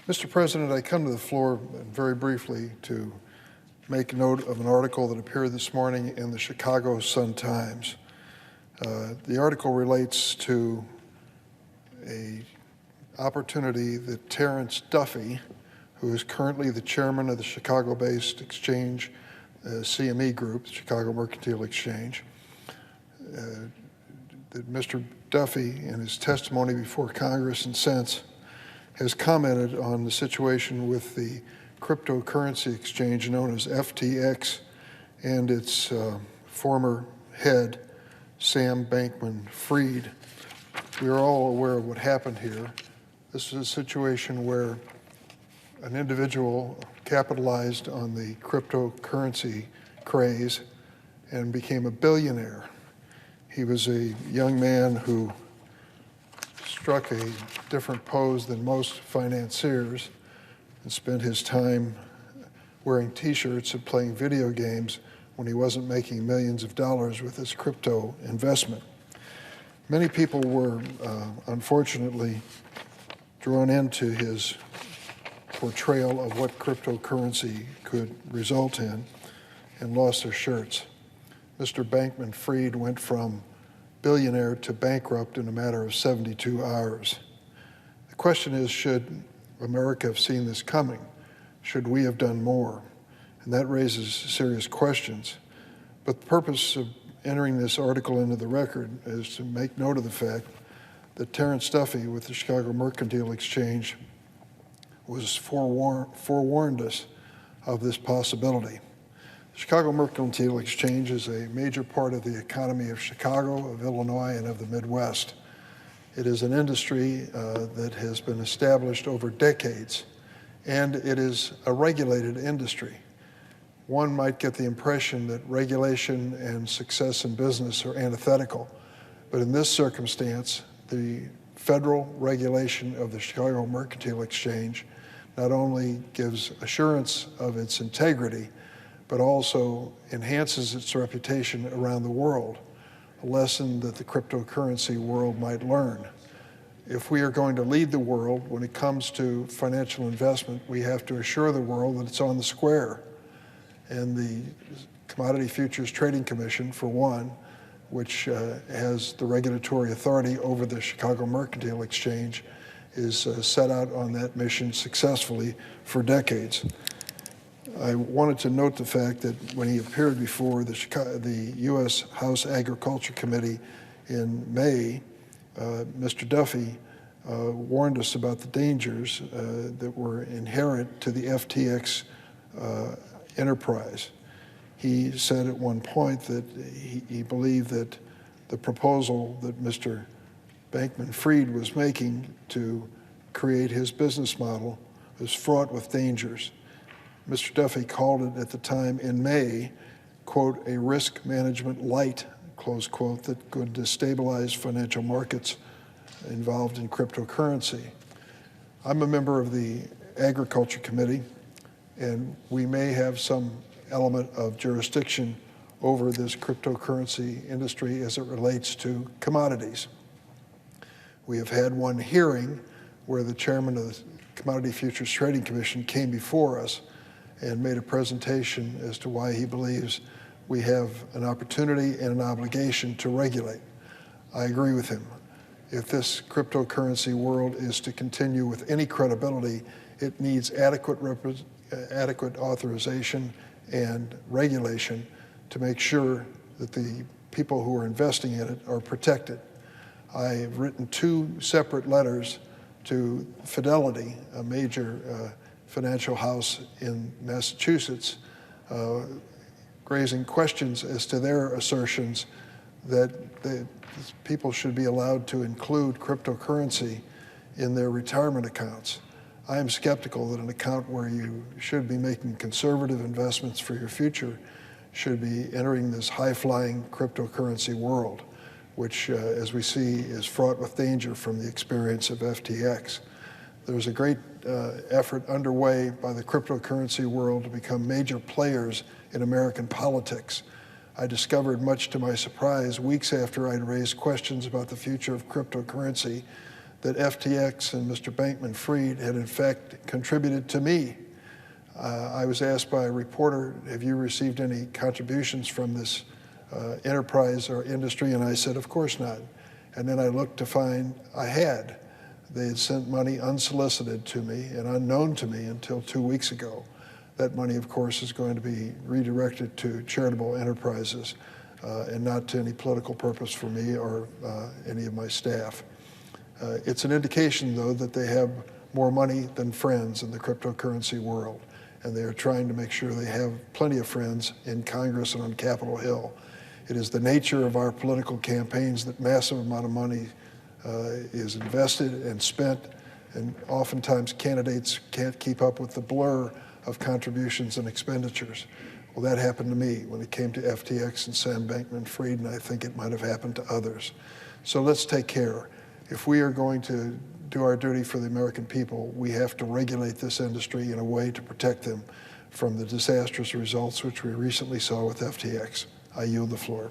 Mr. President, I come to the floor very briefly to make note of an article that appeared this morning in the Chicago Sun-Times. The article relates to an opportunity that Terrence Duffy, who is currently the chairman of the Chicago-based exchange CME Group, the Chicago Mercantile Exchange, that Mr. Duffy, in his testimony before Congress and since, has commented on the situation with the cryptocurrency exchange known as FTX and its former head, Sam Bankman-Fried. We are all aware of what happened here. This is a situation where an individual capitalized on the cryptocurrency craze and became a billionaire. He was a young man who struck a different pose than most financiers and spent his time wearing t-shirts and playing video games when he wasn't making millions of dollars with his crypto investment. Many people were unfortunately drawn into his portrayal of what cryptocurrency could result in and lost their shirts. Mr. Bankman-Fried went from billionaire to bankrupt in a matter of 72 hours. The question is, should America have seen this coming? Should we have done more? And that raises serious questions. But the purpose of entering this article into the record is to make note of the fact that Terrence Duffy with the Chicago Mercantile Exchange was forewarned us of this possibility. The Chicago Mercantile Exchange is a major part of the economy of Chicago, of Illinois, and of the Midwest. It is an industry that has been established over decades, and it is a regulated industry. One might get the impression that regulation and success in business are antithetical, but in this circumstance, the federal regulation of the Chicago Mercantile Exchange not only gives assurance of its integrity, but also enhances its reputation around the world, a lesson that the cryptocurrency world might learn. If we are going to lead the world when it comes to financial investment, we have to assure the world that it's on the square. And the Commodity Futures Trading Commission, for one, which has the regulatory authority over the Chicago Mercantile Exchange, is set out on that mission successfully for decades. I wanted to note the fact that when he appeared before the U.S. House Agriculture Committee in May, Mr. Duffy warned us about the dangers that were inherent to the FTX enterprise. He said at one point that he believed that the proposal that Mr. Bankman-Fried was making to create his business model was fraught with dangers. Mr. Duffy called it at the time in May, quote, a risk management light, close quote, that could destabilize financial markets involved in cryptocurrency. I'm a member of the Agriculture Committee, and we may have some element of jurisdiction over this cryptocurrency industry as it relates to commodities. We have had one hearing where the chairman of the Commodity Futures Trading Commission came before us and made a presentation as to why he believes we have an opportunity and an obligation to regulate. I agree with him. If this cryptocurrency world is to continue with any credibility, it needs adequate authorization and regulation to make sure that the people who are investing in it are protected. I've written 2 separate letters to Fidelity, a major financial house in Massachusetts, raising questions as to their assertions that people should be allowed to include cryptocurrency in their retirement accounts. I am skeptical that an account where you should be making conservative investments for your future should be entering this high-flying cryptocurrency world, which, as we see, is fraught with danger from the experience of FTX. There's a great effort underway by the cryptocurrency world to become major players in American politics. I discovered, much to my surprise, weeks after I'd raised questions about the future of cryptocurrency, that FTX and Mr. Bankman-Fried had in fact contributed to me. I was asked by a reporter, have you received any contributions from this enterprise or industry? And I said, of course not. And then I looked to find I had. They had sent money unsolicited to me and unknown to me until 2 weeks ago. That money, of course, is going to be redirected to charitable enterprises and not to any political purpose for me or any of my staff. It's an indication, though, that they have more money than friends in the cryptocurrency world, and they are trying to make sure they have plenty of friends in Congress and on Capitol Hill. It is the nature of our political campaigns that massive amount of money is invested and spent, and oftentimes candidates can't keep up with the blur of contributions and expenditures. Well, that happened to me when it came to FTX and Sam Bankman-Fried, and I think it might have happened to others. So let's take care. If we are going to do our duty for the American people, we have to regulate this industry in a way to protect them from the disastrous results which we recently saw with FTX. I yield the floor.